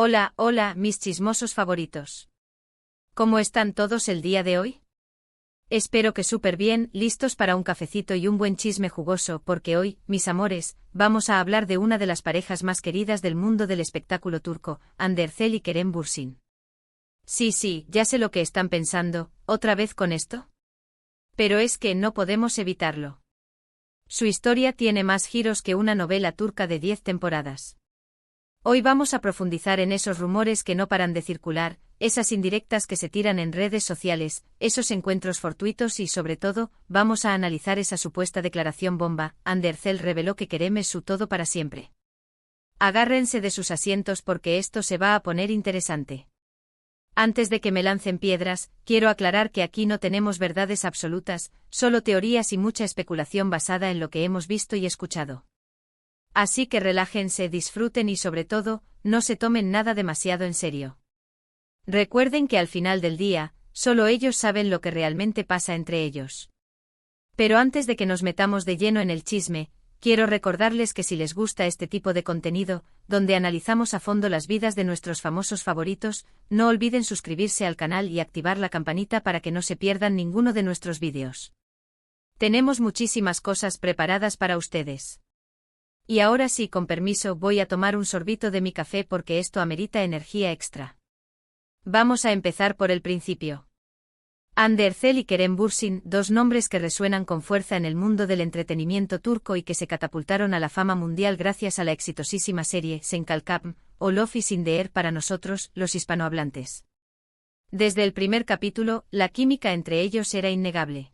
Hola, hola, mis chismosos favoritos. ¿Cómo están todos el día de hoy? Espero que súper bien, listos para un cafecito y un buen chisme jugoso, porque hoy, mis amores, vamos a hablar de una de las parejas más queridas del mundo del espectáculo turco, Hande Erçel y Kerem Bürsin. Sí, ya sé lo que están pensando, ¿otra vez con esto? Pero es que no podemos evitarlo. Su historia tiene más giros que una novela turca de 10 temporadas. Hoy vamos a profundizar en esos rumores que no paran de circular, esas indirectas que se tiran en redes sociales, esos encuentros fortuitos y sobre todo, vamos a analizar esa supuesta declaración bomba. Hande Erçel reveló que Kerem es su todo para siempre. Agárrense de sus asientos porque esto se va a poner interesante. Antes de que me lancen piedras, quiero aclarar que aquí no tenemos verdades absolutas, solo teorías y mucha especulación basada en lo que hemos visto y escuchado. Así que relájense, disfruten y sobre todo, no se tomen nada demasiado en serio. Recuerden que al final del día, solo ellos saben lo que realmente pasa entre ellos. Pero antes de que nos metamos de lleno en el chisme, quiero recordarles que si les gusta este tipo de contenido, donde analizamos a fondo las vidas de nuestros famosos favoritos, no olviden suscribirse al canal y activar la campanita para que no se pierdan ninguno de nuestros vídeos. Tenemos muchísimas cosas preparadas para ustedes. Y ahora sí, con permiso, voy a tomar un sorbito de mi café porque esto amerita energía extra. Vamos a empezar por el principio. Hande Erçel y Kerem Bürsin, dos nombres que resuenan con fuerza en el mundo del entretenimiento turco y que se catapultaron a la fama mundial gracias a la exitosísima serie Sen Kalkam, o Love is in the Air para nosotros, los hispanohablantes. Desde el primer capítulo, la química entre ellos era innegable.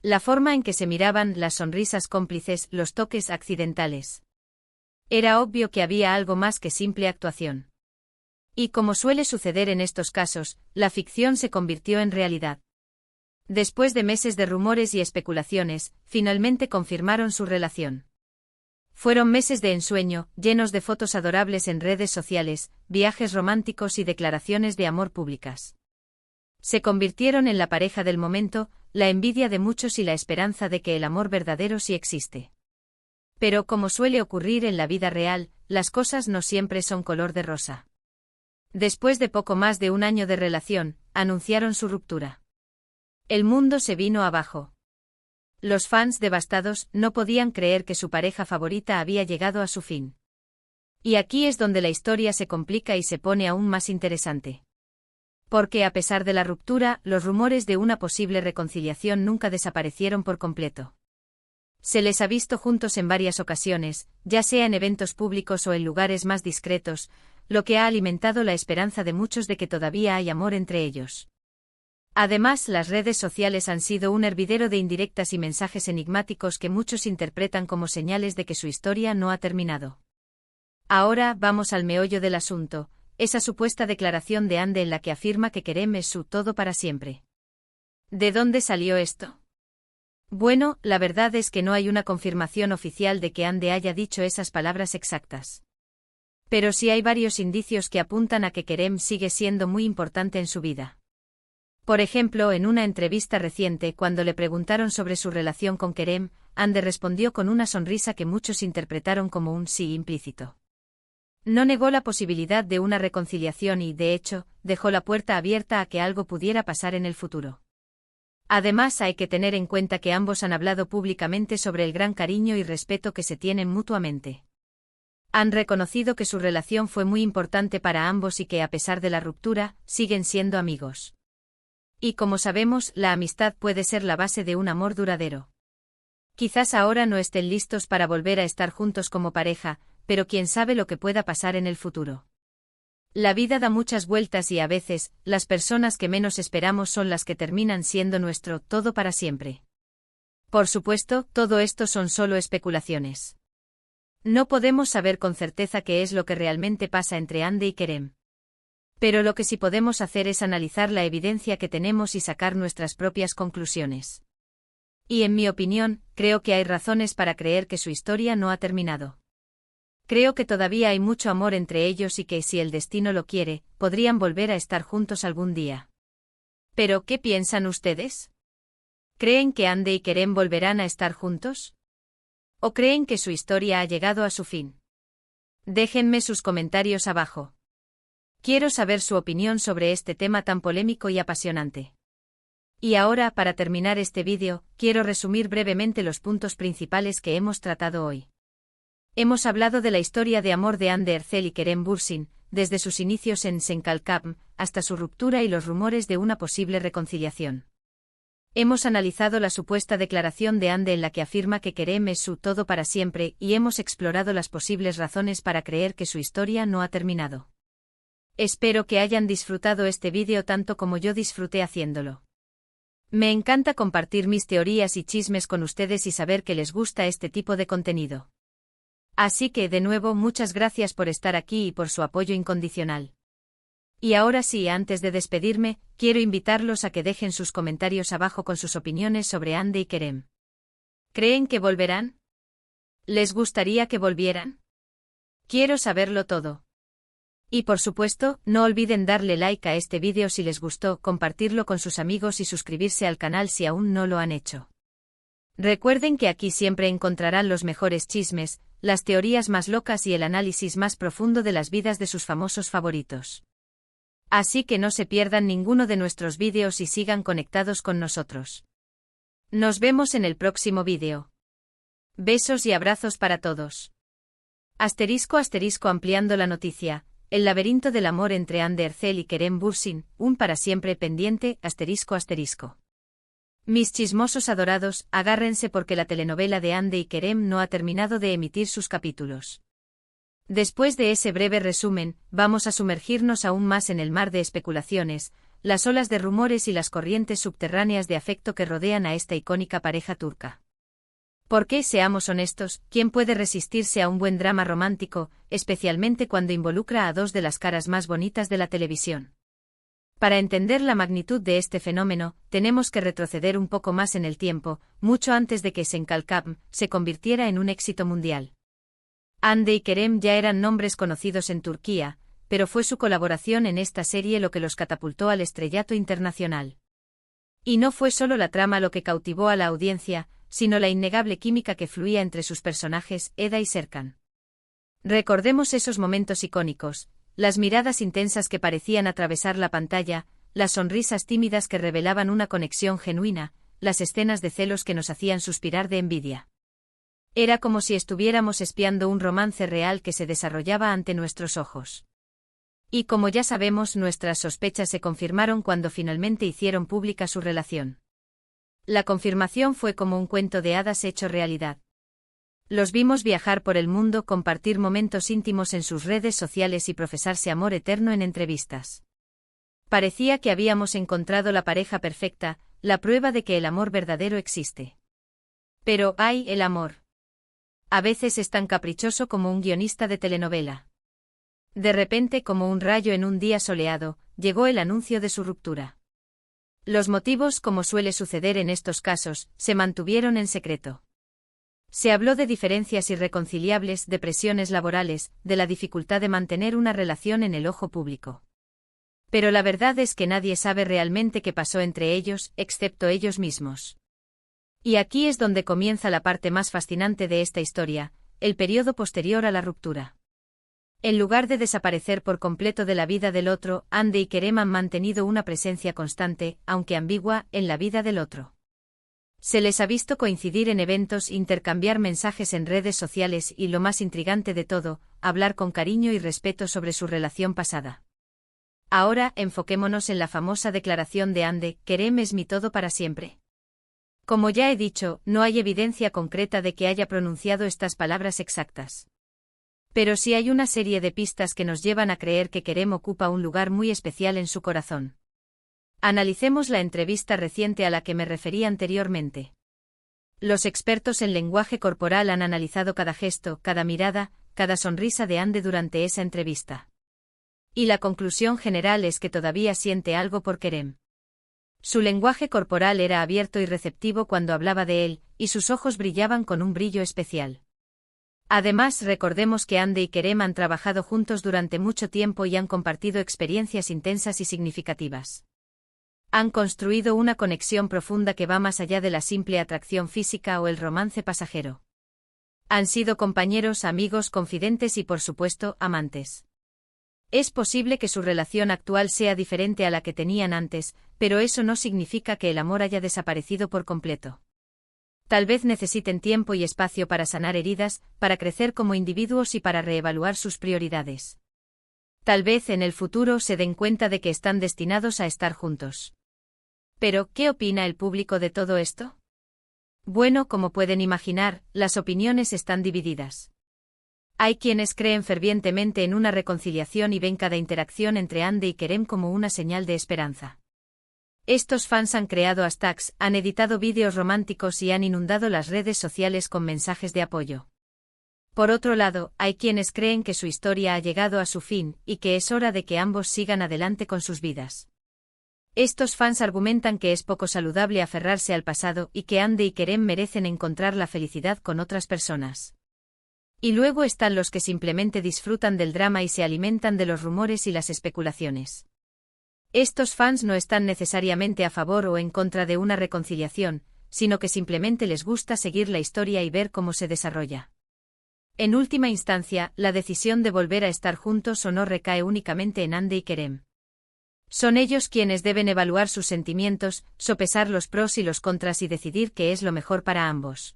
La forma en que se miraban, las sonrisas cómplices, los toques accidentales. Era obvio que había algo más que simple actuación. Y como suele suceder en estos casos, la ficción se convirtió en realidad. Después de meses de rumores y especulaciones, finalmente confirmaron su relación. Fueron meses de ensueño, llenos de fotos adorables en redes sociales, viajes románticos y declaraciones de amor públicas. Se convirtieron en la pareja del momento, la envidia de muchos y la esperanza de que el amor verdadero sí existe. Pero como suele ocurrir en la vida real, las cosas no siempre son color de rosa. Después de poco más de un año de relación, anunciaron su ruptura. El mundo se vino abajo. Los fans devastados no podían creer que su pareja favorita había llegado a su fin. Y aquí es donde la historia se complica y se pone aún más interesante. Porque a pesar de la ruptura, los rumores de una posible reconciliación nunca desaparecieron por completo. Se les ha visto juntos en varias ocasiones, ya sea en eventos públicos o en lugares más discretos, lo que ha alimentado la esperanza de muchos de que todavía hay amor entre ellos. Además, las redes sociales han sido un hervidero de indirectas y mensajes enigmáticos que muchos interpretan como señales de que su historia no ha terminado. Ahora vamos al meollo del asunto. Esa supuesta declaración de Hande en la que afirma que Kerem es su todo para siempre. ¿De dónde salió esto? Bueno, la verdad es que no hay una confirmación oficial de que Hande haya dicho esas palabras exactas. Pero sí hay varios indicios que apuntan a que Kerem sigue siendo muy importante en su vida. Por ejemplo, en una entrevista reciente, cuando le preguntaron sobre su relación con Kerem, Hande respondió con una sonrisa que muchos interpretaron como un sí implícito. No negó la posibilidad de una reconciliación y, de hecho, dejó la puerta abierta a que algo pudiera pasar en el futuro. Además, hay que tener en cuenta que ambos han hablado públicamente sobre el gran cariño y respeto que se tienen mutuamente. Han reconocido que su relación fue muy importante para ambos y que, a pesar de la ruptura, siguen siendo amigos. Y como sabemos, la amistad puede ser la base de un amor duradero. Quizás ahora no estén listos para volver a estar juntos como pareja, pero quién sabe lo que pueda pasar en el futuro. La vida da muchas vueltas y a veces, las personas que menos esperamos son las que terminan siendo nuestro todo para siempre. Por supuesto, todo esto son solo especulaciones. No podemos saber con certeza qué es lo que realmente pasa entre Hande y Kerem. Pero lo que sí podemos hacer es analizar la evidencia que tenemos y sacar nuestras propias conclusiones. Y en mi opinión, creo que hay razones para creer que su historia no ha terminado. Creo que todavía hay mucho amor entre ellos y que, si el destino lo quiere, podrían volver a estar juntos algún día. ¿Pero qué piensan ustedes? ¿Creen que Hande y Kerem volverán a estar juntos? ¿O creen que su historia ha llegado a su fin? Déjenme sus comentarios abajo. Quiero saber su opinión sobre este tema tan polémico y apasionante. Y ahora, para terminar este vídeo, quiero resumir brevemente los puntos principales que hemos tratado hoy. Hemos hablado de la historia de amor de Hande Erçel y Kerem Bürsin, desde sus inicios en Senkalkam, hasta su ruptura y los rumores de una posible reconciliación. Hemos analizado la supuesta declaración de Hande en la que afirma que Kerem es su todo para siempre y hemos explorado las posibles razones para creer que su historia no ha terminado. Espero que hayan disfrutado este vídeo tanto como yo disfruté haciéndolo. Me encanta compartir mis teorías y chismes con ustedes y saber que les gusta este tipo de contenido. Así que, de nuevo, muchas gracias por estar aquí y por su apoyo incondicional. Y ahora sí, antes de despedirme, quiero invitarlos a que dejen sus comentarios abajo con sus opiniones sobre Hande y Kerem. ¿Creen que volverán? ¿Les gustaría que volvieran? Quiero saberlo todo. Y por supuesto, no olviden darle like a este vídeo si les gustó, compartirlo con sus amigos y suscribirse al canal si aún no lo han hecho. Recuerden que aquí siempre encontrarán los mejores chismes, las teorías más locas y el análisis más profundo de las vidas de sus famosos favoritos. Así que no se pierdan ninguno de nuestros vídeos y sigan conectados con nosotros. Nos vemos en el próximo vídeo. Besos y abrazos para todos. *** Ampliando la noticia. El laberinto del amor entre Hande Erçel y Kerem Bürsin, un para siempre pendiente, ***. Mis chismosos adorados, agárrense porque la telenovela de Hande y Kerem no ha terminado de emitir sus capítulos. Después de ese breve resumen, vamos a sumergirnos aún más en el mar de especulaciones, las olas de rumores y las corrientes subterráneas de afecto que rodean a esta icónica pareja turca. Porque, seamos honestos, ¿quién puede resistirse a un buen drama romántico, especialmente cuando involucra a dos de las caras más bonitas de la televisión? Para entender la magnitud de este fenómeno, tenemos que retroceder un poco más en el tiempo, mucho antes de que Senkalkam se convirtiera en un éxito mundial. Hande y Kerem ya eran nombres conocidos en Turquía, pero fue su colaboración en esta serie lo que los catapultó al estrellato internacional. Y no fue solo la trama lo que cautivó a la audiencia, sino la innegable química que fluía entre sus personajes, Eda y Serkan. Recordemos esos momentos icónicos, las miradas intensas que parecían atravesar la pantalla, las sonrisas tímidas que revelaban una conexión genuina, las escenas de celos que nos hacían suspirar de envidia. Era como si estuviéramos espiando un romance real que se desarrollaba ante nuestros ojos. Y como ya sabemos, nuestras sospechas se confirmaron cuando finalmente hicieron pública su relación. La confirmación fue como un cuento de hadas hecho realidad. Los vimos viajar por el mundo, compartir momentos íntimos en sus redes sociales y profesarse amor eterno en entrevistas. Parecía que habíamos encontrado la pareja perfecta, la prueba de que el amor verdadero existe. Pero, ¡ay, el amor! A veces es tan caprichoso como un guionista de telenovela. De repente, como un rayo en un día soleado, llegó el anuncio de su ruptura. Los motivos, como suele suceder en estos casos, se mantuvieron en secreto. Se habló de diferencias irreconciliables, de presiones laborales, de la dificultad de mantener una relación en el ojo público. Pero la verdad es que nadie sabe realmente qué pasó entre ellos, excepto ellos mismos. Y aquí es donde comienza la parte más fascinante de esta historia, el periodo posterior a la ruptura. En lugar de desaparecer por completo de la vida del otro, Hande y Kerem han mantenido una presencia constante, aunque ambigua, en la vida del otro. Se les ha visto coincidir en eventos, intercambiar mensajes en redes sociales y, lo más intrigante de todo, hablar con cariño y respeto sobre su relación pasada. Ahora, enfoquémonos en la famosa declaración de Hande: Kerem es mi todo para siempre. Como ya he dicho, no hay evidencia concreta de que haya pronunciado estas palabras exactas. Pero sí hay una serie de pistas que nos llevan a creer que Kerem ocupa un lugar muy especial en su corazón. Analicemos la entrevista reciente a la que me referí anteriormente. Los expertos en lenguaje corporal han analizado cada gesto, cada mirada, cada sonrisa de Hande durante esa entrevista. Y la conclusión general es que todavía siente algo por Kerem. Su lenguaje corporal era abierto y receptivo cuando hablaba de él, y sus ojos brillaban con un brillo especial. Además, recordemos que Hande y Kerem han trabajado juntos durante mucho tiempo y han compartido experiencias intensas y significativas. Han construido una conexión profunda que va más allá de la simple atracción física o el romance pasajero. Han sido compañeros, amigos, confidentes y, por supuesto, amantes. Es posible que su relación actual sea diferente a la que tenían antes, pero eso no significa que el amor haya desaparecido por completo. Tal vez necesiten tiempo y espacio para sanar heridas, para crecer como individuos y para reevaluar sus prioridades. Tal vez en el futuro se den cuenta de que están destinados a estar juntos. Pero, ¿qué opina el público de todo esto? Bueno, como pueden imaginar, las opiniones están divididas. Hay quienes creen fervientemente en una reconciliación y ven cada interacción entre Andy y Kerem como una señal de esperanza. Estos fans han creado hashtags, han editado vídeos románticos y han inundado las redes sociales con mensajes de apoyo. Por otro lado, hay quienes creen que su historia ha llegado a su fin y que es hora de que ambos sigan adelante con sus vidas. Estos fans argumentan que es poco saludable aferrarse al pasado y que Andy y Kerem merecen encontrar la felicidad con otras personas. Y luego están los que simplemente disfrutan del drama y se alimentan de los rumores y las especulaciones. Estos fans no están necesariamente a favor o en contra de una reconciliación, sino que simplemente les gusta seguir la historia y ver cómo se desarrolla. En última instancia, la decisión de volver a estar juntos o no recae únicamente en Andy y Kerem. Son ellos quienes deben evaluar sus sentimientos, sopesar los pros y los contras y decidir qué es lo mejor para ambos.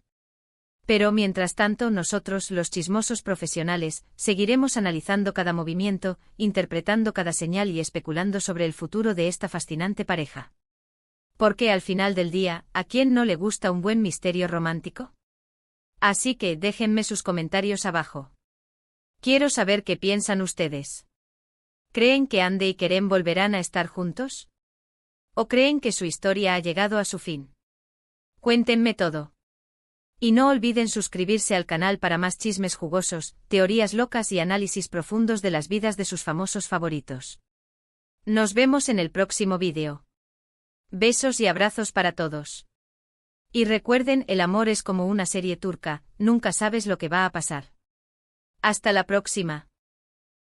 Pero mientras tanto nosotros, los chismosos profesionales, seguiremos analizando cada movimiento, interpretando cada señal y especulando sobre el futuro de esta fascinante pareja. Porque al final del día, ¿a quién no le gusta un buen misterio romántico? Así que déjenme sus comentarios abajo. Quiero saber qué piensan ustedes. ¿Creen que Andy y Kerem volverán a estar juntos? ¿O creen que su historia ha llegado a su fin? Cuéntenme todo. Y no olviden suscribirse al canal para más chismes jugosos, teorías locas y análisis profundos de las vidas de sus famosos favoritos. Nos vemos en el próximo vídeo. Besos y abrazos para todos. Y recuerden, el amor es como una serie turca, nunca sabes lo que va a pasar. Hasta la próxima.